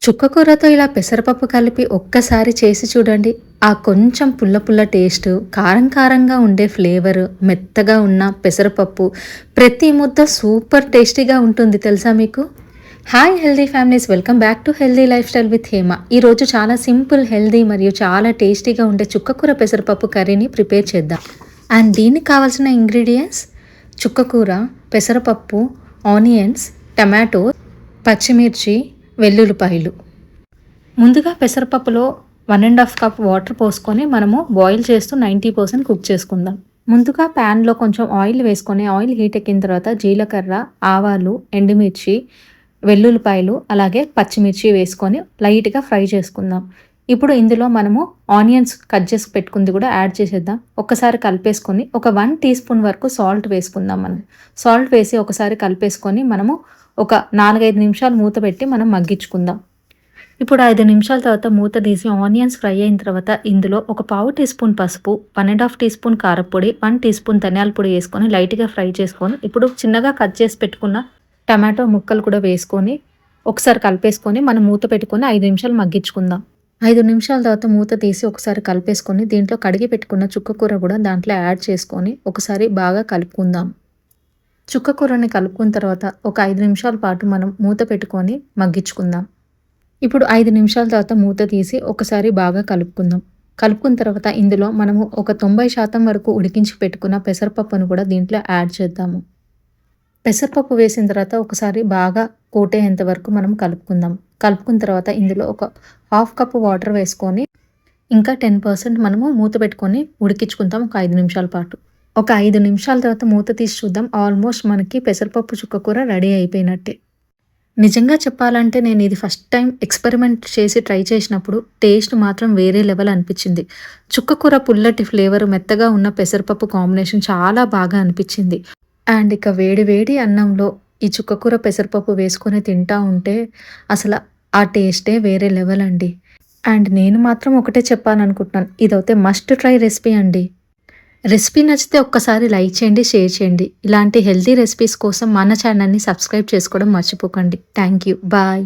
చుక్కకూరతో ఇలా పెసరపప్పు కలిపి ఒక్కసారి చేసి చూడండి. ఆ కొంచెం పుల్ల పుల్ల టేస్టు, కారం కారంగా ఉండే ఫ్లేవరు, మెత్తగా ఉన్న పెసరపప్పు, ప్రతి ముద్ద సూపర్ టేస్టీగా ఉంటుంది తెలుసా మీకు? Hi healthy families, welcome back to healthy life style with Hema. ఈరోజు చాలా సింపుల్, హెల్దీ మరియు చాలా టేస్టీగా ఉండే చుక్కకూర పెసరపప్పు కర్రీని ప్రిపేర్ చేద్దాం. అండ్ దీనికి కావాల్సిన ఇంగ్రీడియంట్స్: చుక్కకూర, పెసరపప్పు, ఆనియన్స్, టమాటో, పచ్చిమిర్చి, వెల్లుల్లిపాయలు. ముందుగా పెసరపప్పులో 1.5 కప్ వాటర్ పోసుకొని మనము బాయిల్ చేస్తూ 90% కుక్ చేసుకుందాం. ముందుగా ప్యాన్లో కొంచెం ఆయిల్ వేసుకొని, ఆయిల్ హీట్ ఎక్కిన తర్వాత జీలకర్ర, ఆవాలు, ఎండుమిర్చి, వెల్లుల్లిపాయలు అలాగే పచ్చిమిర్చి వేసుకొని లైట్గా ఫ్రై చేసుకుందాం. ఇప్పుడు ఇందులో మనము ఆనియన్స్ కట్ చేసి పెట్టుకుంది కూడా యాడ్ చేసేద్దాం. ఒకసారి కలిపేసుకొని ఒక 1 టీ స్పూన్ వరకు సాల్ట్ వేసుకుందాం. మనం సాల్ట్ వేసి ఒకసారి కలిపేసుకొని మనము ఒక 4-5 నిమిషాలు మూత పెట్టి మనం మగ్గించుకుందాం. ఇప్పుడు 5 నిమిషాల తర్వాత మూత తీసి ఆనియన్స్ ఫ్రై అయిన తర్వాత ఇందులో ఒక పావు టీ స్పూన్ పసుపు, 1.5 టీ స్పూన్ కారపొడి, 1 టీ స్పూన్ ధనియాల పొడి వేసుకొని లైట్గా ఫ్రై చేసుకొని ఇప్పుడు చిన్నగా కట్ చేసి పెట్టుకున్న టమాటో ముక్కలు కూడా వేసుకొని ఒకసారి కలిపేసుకొని మనం మూత పెట్టుకొని 5 నిమిషాలు మగ్గించుకుందాం. 5 నిమిషాల తర్వాత మూత తీసి ఒకసారి కలిపేసుకొని దీంట్లో కడిగి పెట్టుకున్న చుక్కకూర కూడా దాంట్లో యాడ్ చేసుకొని ఒకసారి బాగా కలుపుకుందాం. చుక్కకూరని కలుపుకున్న తర్వాత ఒక 5 నిమిషాల పాటు మనం మూత పెట్టుకొని మగ్గించుకుందాం. ఇప్పుడు 5 నిమిషాల తర్వాత మూత తీసి ఒకసారి బాగా కలుపుకుందాం. కలుపుకున్న తర్వాత ఇందులో మనము ఒక 90% వరకు ఉడికించి పెట్టుకున్న పెసరపప్పును కూడా దీంట్లో యాడ్ చేద్దాము. పెసరపప్పు వేసిన తర్వాత ఒకసారి బాగా కోటేంత వరకు మనం కలుపుకుందాం. కలుపుకున్న తర్వాత ఇందులో ఒక 1/2 కప్పు వాటర్ వేసుకొని ఇంకా 10% మనము మూత పెట్టుకొని ఉడికించుకుందాం ఒక 5 నిమిషాల పాటు. ఒక 5 నిమిషాల తర్వాత మూత తీసి చూద్దాం. ఆల్మోస్ట్ మనకి పెసరపప్పు చుక్కకూర రెడీ అయిపోయినట్టే. నిజంగా చెప్పాలంటే నేను ఇది ఫస్ట్ టైం ఎక్స్పెరిమెంట్ చేసి ట్రై చేసినప్పుడు టేస్ట్ మాత్రం వేరే లెవెల్ అనిపించింది. చుక్కకూర పుల్లటి ఫ్లేవర్, మెత్తగా ఉన్న పెసరపప్పు కాంబినేషన్ చాలా బాగా అనిపించింది. అండ్ ఇక వేడి వేడి అన్నంలో ఈ చుక్కకూర పెసరపప్పు వేసుకొని తింటా ఉంటే అసలు ఆ టేస్టే వేరే లెవెల్ అండి. అండ్ నేను మాత్రం ఒకటే చెప్పాలనుకుంటున్నాను, ఇదైతే మస్ట్ ట్రై రెసిపీ అండి. రెసిపీ నచ్చితే ఒక్కసారి లైక్ చేయండి, షేర్ చేయండి. ఇలాంటి హెల్తీ రెసిపీస్ కోసం మన ఛానల్ని సబ్స్క్రైబ్ చేసుకోవడం మర్చిపోకండి. Thank you. బాయ్.